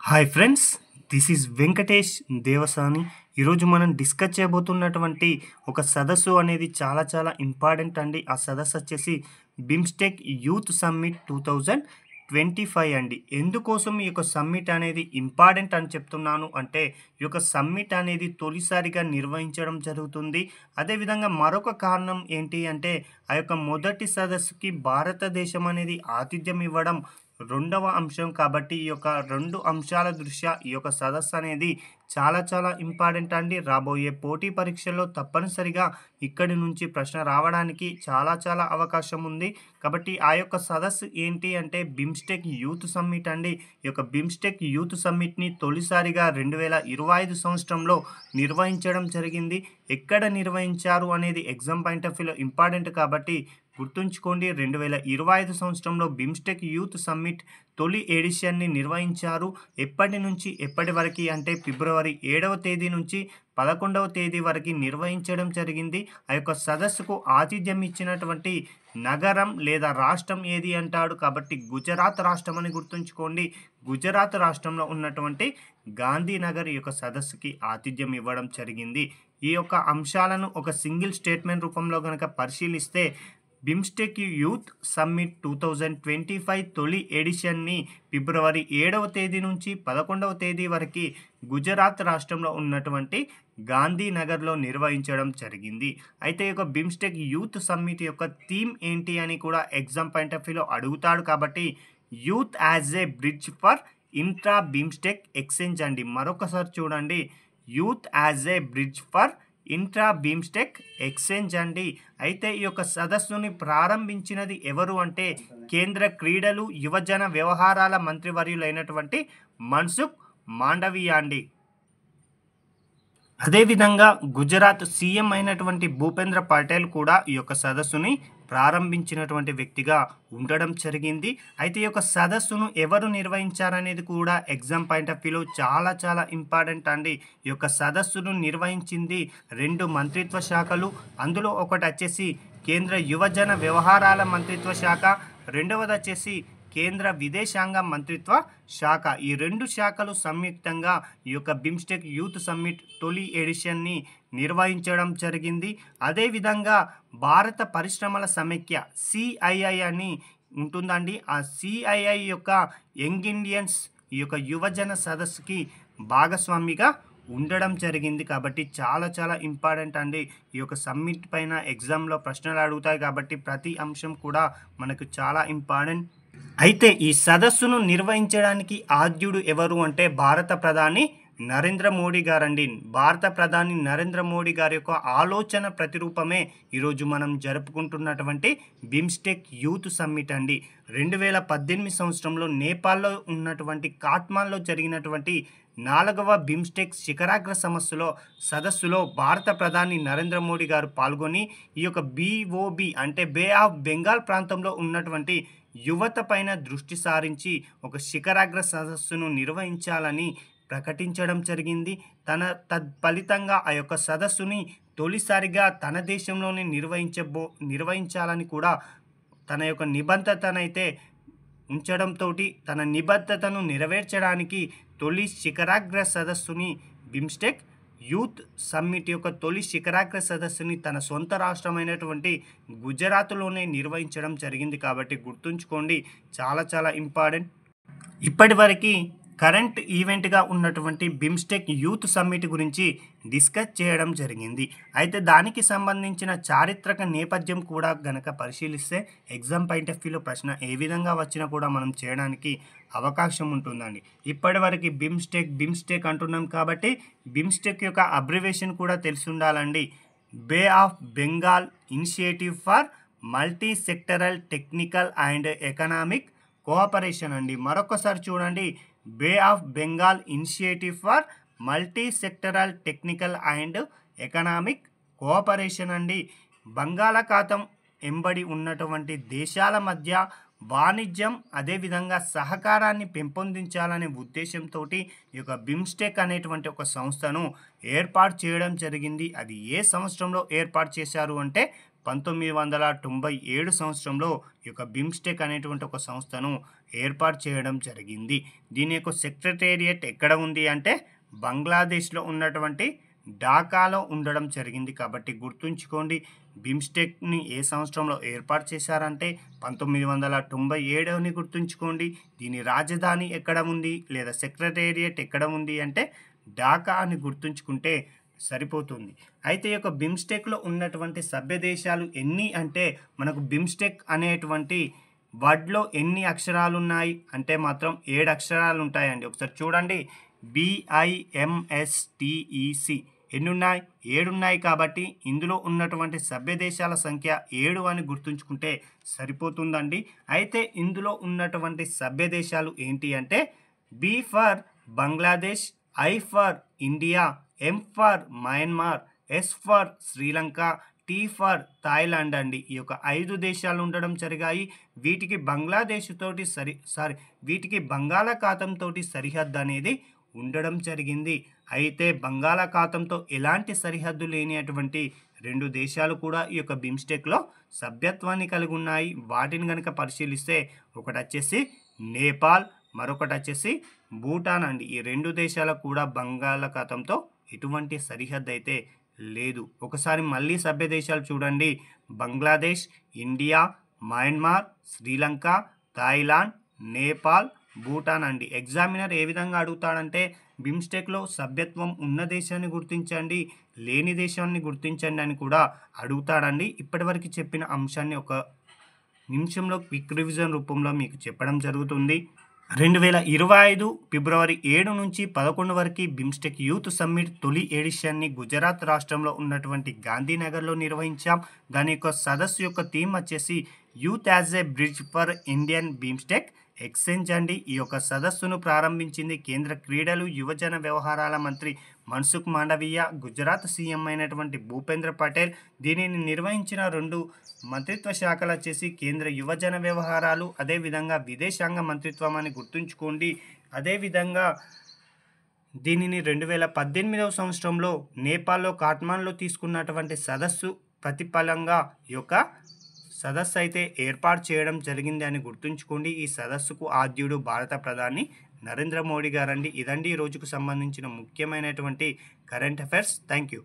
Hi friends, this is Venkatesh Devasani. ఈరోజు మనం discuss చేయబోతున్నటువంటి ఒక సదస్సు అనేది చాలా చాలా ఇంపార్టెంట్ అండి. ఆ సదస్సు వచ్చేసి బిమ్స్టెక్ యూత్ సమ్మిట్ 2025 అండి. ఎందుకోసం ఈ యొక్క సమ్మిట్ అనేది ఇంపార్టెంట్ అని చెప్తున్నాను అంటే, ఈ యొక్క సమ్మిట్ అనేది తొలిసారిగా నిర్వహించడం జరుగుతుంది. అదేవిధంగా మరొక కారణం ఏంటి అంటే, ఆ యొక్క మొదటి సదస్సుకి భారతదేశం అనేది ఆతిథ్యం ఇవ్వడం రెండవ అంశం. కాబట్టి ఈ యొక్క 2 అంశాల దృష్ట్యా ఈ యొక్క సదస్సు అనేది చాలా చాలా ఇంపార్టెంట్ అండి. రాబోయే పోటీ పరీక్షల్లో తప్పనిసరిగా ఇక్కడి నుంచి ప్రశ్న రావడానికి చాలా చాలా అవకాశం ఉంది. కాబట్టి ఆ యొక్క సదస్సు ఏంటి అంటే బిమ్స్టెక్ యూత్ సమ్మిట్ అండి. ఈ యొక్క బిమ్స్టెక్ యూత్ సమ్మిట్ని తొలిసారిగా 2025 సంవత్సరంలో నిర్వహించడం జరిగింది. ఎక్కడ నిర్వహించారు అనేది ఎగ్జామ్ పాయింట్ ఆఫ్ వ్యూలో ఇంపార్టెంట్ కాబట్టి గుర్తుంచుకోండి. 2025 సంవత్సరంలో బిమ్స్టెక్ యూత్ సమ్మిట్ తొలి ఎడిషన్ని నిర్వహించారు. ఎప్పటి నుంచి ఎప్పటి వరకు అంటే ఫిబ్రవరి 7వ తేదీ నుంచి 11వ తేదీ వరకు నిర్వహించడం జరిగింది. ఆ యొక్క సదస్సుకు ఆతిథ్యం ఇచ్చినటువంటి నగరం లేదా రాష్ట్రం ఏది అంటాడు కాబట్టి గుజరాత్ రాష్ట్రం అని గుర్తుంచుకోండి. గుజరాత్ రాష్ట్రంలో ఉన్నటువంటి గాంధీనగర్ ఈ యొక్క సదస్సుకి ఆతిథ్యం ఇవ్వడం జరిగింది. ఈ యొక్క అంశాలను ఒక సింగిల్ స్టేట్మెంట్ రూపంలో కనుక పరిశీలిస్తే, బిమ్స్టెక్ యూత్ సమ్మిట్ 2025 తొలి ఎడిషన్ని ఫిబ్రవరి 7వ తేదీ నుంచి 11వ తేదీ వరకు గుజరాత్ రాష్ట్రంలో ఉన్నటువంటి గాంధీనగర్లో నిర్వహించడం జరిగింది. అయితే ఈ యొక్క బిమ్స్టెక్ యూత్ సమ్మిట్ యొక్క థీమ్ ఏంటి అని కూడా ఎగ్జామ్ పాయింట్ ఆఫ్ వ్యూలో అడుగుతాడు. కాబట్టి youth as a bridge for intra BIMSTEC exchange అండి. మరొకసారి చూడండి, youth as a bridge for intra BIMSTEC exchange అండి. అయితే ఈ యొక్క సదస్సుని ప్రారంభించినది ఎవరు అంటే, కేంద్ర క్రీడలు యువజన వ్యవహారాల మంత్రివర్యులైనటువంటి మన్సుఖ్ మాండవీయ అండి. అదేవిధంగా గుజరాత్ సీఎం అయినటువంటి భూపేంద్ర పటేల్ కూడా ఈ యొక్క సదస్సుని ప్రారంభించినటువంటి వ్యక్తిగా ఉండడం జరిగింది. అయితే ఈ యొక్క సదస్సును ఎవరు నిర్వహించారనేది కూడా ఎగ్జామ్ పాయింట్ ఆఫ్ వ్యూలో చాలా చాలా ఇంపార్టెంట్ అండి. ఈ యొక్క సదస్సును నిర్వహించింది 2 మంత్రిత్వ శాఖలు. అందులో ఒకటి వచ్చేసి కేంద్ర యువజన వ్యవహారాల మంత్రిత్వ శాఖ, రెండవది వచ్చేసి కేంద్ర విదేశాంగ మంత్రిత్వ శాఖ. ఈ 2 శాఖలు సంయుక్తంగా ఈ యొక్క బిమ్స్టెక్ యూత్ సమ్మిట్ తొలి ఎడిషన్ని నిర్వహించడం జరిగింది. అదేవిధంగా భారత పరిశ్రమల సమైక్య సిఐఐ అని ఉంటుందండి. ఆ సిఐఐ యొక్క యంగ్ ఇండియన్స్ ఈ యొక్క యువజన సదస్సుకి భాగస్వామిగా ఉండడం జరిగింది. కాబట్టి చాలా చాలా ఇంపార్టెంట్ అండి. ఈ యొక్క సమ్మిట్ పైన ఎగ్జామ్లో ప్రశ్నలు అడుగుతాయి కాబట్టి ప్రతి అంశం కూడా మనకు చాలా ఇంపార్టెంట్. అయితే ఈ సదస్సును నిర్వహించడానికి ఆద్యుడు ఎవరు అంటే భారత ప్రధాని నరేంద్ర మోడీ గారండి. భారత ప్రధాని నరేంద్ర మోడీ గారి యొక్క ఆలోచన ప్రతిరూపమే ఈరోజు మనం జరుపుకుంటున్నటువంటి బిమ్స్టెక్ యూత్ సమ్మిట్ అండి. 2018 సంవత్సరంలో నేపాల్లో ఉన్నటువంటి కాట్మాండ్లో జరిగినటువంటి 4వ బిమ్స్టెక్ శిఖరాగ్ర సదస్సులో భారత ప్రధాని నరేంద్ర మోడీ గారు పాల్గొని ఈ యొక్క BOB అంటే బే ఆఫ్ బెంగాల్ ప్రాంతంలో ఉన్నటువంటి యువత పైన దృష్టి సారించి ఒక శిఖరాగ్ర సదస్సును నిర్వహించాలని ప్రకటించడం జరిగింది. తత్ఫలితంగా ఆ యొక్క సదస్సుని తొలిసారిగా తన దేశంలోనే నిర్వహించాలని కూడా తన యొక్క నిబద్ధతనైతే ఉంచడంతో తన నిబద్ధతను నెరవేర్చడానికి తొలి శిఖరాగ్ర సదస్సుని బిమ్స్టెక్ యూత్ సమ్మిట్ యొక్క తొలి శిఖరాగ్ర సదస్సుని తన సొంత రాష్ట్రమైనటువంటి గుజరాత్లోనే నిర్వహించడం జరిగింది. కాబట్టి గుర్తుంచుకోండి, చాలా చాలా ఇంపార్టెంట్. ఇప్పటివరకు కరెంట్ ఈవెంట్గా ఉన్నటువంటి బిమ్స్టెక్ యూత్ సమ్మిట్ గురించి డిస్కస్ చేయడం జరిగింది. అయితే దానికి సంబంధించిన చారిత్రక నేపథ్యం కూడా గనక పరిశీలిస్తే ఎగ్జామ్ పాయింట్ ఆఫ్ వ్యూలో ప్రశ్న ఏ విధంగా వచ్చినా కూడా మనం చేయడానికి అవకాశం ఉంటుందండి. ఇప్పటివరకు బిమ్స్టెక్ అంటున్నాం కాబట్టి బిమ్స్టెక్ యొక్క అబ్రివేషన్ కూడా తెలిసి ఉండాలండి. Bay of Bengal initiative for multi sectoral technical and economic cooperation అండి. మరొకసారి చూడండి, bay of Bengal initiative for multi sectoral technical and economic cooperation అండి. బంగాళాఖాతం ఎంబడి ఉన్నటువంటి దేశాల మధ్య వాణిజ్యం అదేవిధంగా సహకారాన్ని పెంపొందించాలనే ఉద్దేశంతో ఈ యొక్క బిమ్స్టెక్ అనేటువంటి ఒక సంస్థను ఏర్పాటు చేయడం జరిగింది. అది ఏ సంవత్సరంలో ఏర్పాటు చేశారు అంటే 1997 సంవత్సరంలో ఈ యొక్క బిమ్స్టెక్ అనేటువంటి ఒక సంస్థను ఏర్పాటు చేయడం జరిగింది. దీని యొక్క సెక్రటేరియట్ ఎక్కడ ఉంది అంటే బంగ్లాదేశ్లో ఉన్నటువంటి ఢాకాలో ఉండడం జరిగింది. కాబట్టి గుర్తుంచుకోండి, బిమ్స్టెక్ని ఏ సంవత్సరంలో ఏర్పాటు చేశారంటే 1997 అని గుర్తుంచుకోండి. దీని రాజధాని ఎక్కడ ఉంది లేదా సెక్రటేరియట్ ఎక్కడ ఉంది అంటే ఢాకా అని గుర్తుంచుకుంటే సరిపోతుంది. అయితే ఈ యొక్క బిమ్స్టెక్లో ఉన్నటువంటి సభ్య దేశాలు ఎన్ని అంటే మనకు బిమ్స్టెక్ అనేటువంటి వర్డ్లో ఎన్ని అక్షరాలు ఉన్నాయి అంటే మాత్రం 7 అక్షరాలు ఉంటాయండి. ఒకసారి చూడండి, BIMSTEC ఎన్ని ఉన్నాయి? 7 ఉన్నాయి. కాబట్టి ఇందులో ఉన్నటువంటి సభ్య దేశాల సంఖ్య 7 అని గుర్తుంచుకుంటే సరిపోతుందండి. అయితే ఇందులో ఉన్నటువంటి సభ్య దేశాలు ఏంటి అంటే B for Bangladesh, I for India, M for Myanmar, S for Sri Lanka, T for Thailand అండి. ఈ యొక్క 5 దేశాలు ఉండడం జరిగాయి. వీటికి వీటికి బంగాళాఖాతంతో సరిహద్దు అనేది ఉండడం జరిగింది. అయితే బంగాళాఖాతంతో ఎలాంటి సరిహద్దు లేని అటువంటి 2 దేశాలు కూడా ఈ యొక్క బిమ్స్టెక్లో సభ్యత్వాన్ని కలిగి ఉన్నాయి. వాటిని కనుక పరిశీలిస్తే ఒకటి వచ్చేసి నేపాల్, మరొకటి వచ్చేసి భూటాన్ అండి. ఈ 2 దేశాలకు కూడా బంగాళాఖాతంతో ఎటువంటి సరిహద్దు అయితే లేదు. ఒకసారి మళ్ళీ సభ్య దేశాలు చూడండి, Bangladesh, India, Myanmar, Sri Lanka, Thailand, Nepal, Bhutan అండి. ఎగ్జామినర్ ఏ విధంగా అడుగుతాడంటే బిమ్స్టెక్లో సభ్యత్వం ఉన్న దేశాన్ని గుర్తించండి, లేని దేశాన్ని గుర్తించండి అని కూడా అడుగుతాడండి. ఇప్పటివరకు చెప్పిన అంశాన్ని ఒక నిమిషంలో క్విక్ రివిజన్ రూపంలో మీకు చెప్పడం జరుగుతుంది. 2025 ఫిబ్రవరి 7 నుంచి 11 వరకు బిమ్స్టెక్ యూత్ సమ్మిట్ తొలి ఎడిషన్ని గుజరాత్ రాష్ట్రంలో ఉన్నటువంటి గాంధీనగర్లో నిర్వహించాం. దాని యొక్క సదస్సు యొక్క థీమ్ వచ్చేసి youth as a bridge for Indian BIMSTEC exchange అండి. ఈ యొక్క సదస్సును ప్రారంభించింది కేంద్ర క్రీడలు యువజన వ్యవహారాల మంత్రి మన్సుఖ్ మాండవీయ, గుజరాత్ సీఎం అయినటువంటి భూపేంద్ర పటేల్. దీనిని నిర్వహించిన 2 మంత్రిత్వ శాఖలు వచ్చేసి కేంద్ర యువజన వ్యవహారాలు, అదేవిధంగా విదేశాంగ మంత్రిత్వం అని గుర్తుంచుకోండి. అదేవిధంగా దీనిని 2018వ సంవత్సరంలో నేపాల్లో కాఠ్మాండ్లో తీసుకున్నటువంటి సదస్సు ప్రతిఫలంగా ఈ యొక్క సదస్సు అయితే ఏర్పాటు చేయడం జరిగింది అని గుర్తుంచుకోండి. ఈ సదస్సుకు ఆద్యుడు భారత ప్రధాని నరేంద్ర మోడీ గారండి. ఇదండి ఈ రోజుకు సంబంధించిన ముఖ్యమైనటువంటి కరెంట్ అఫైర్స్. Thank you.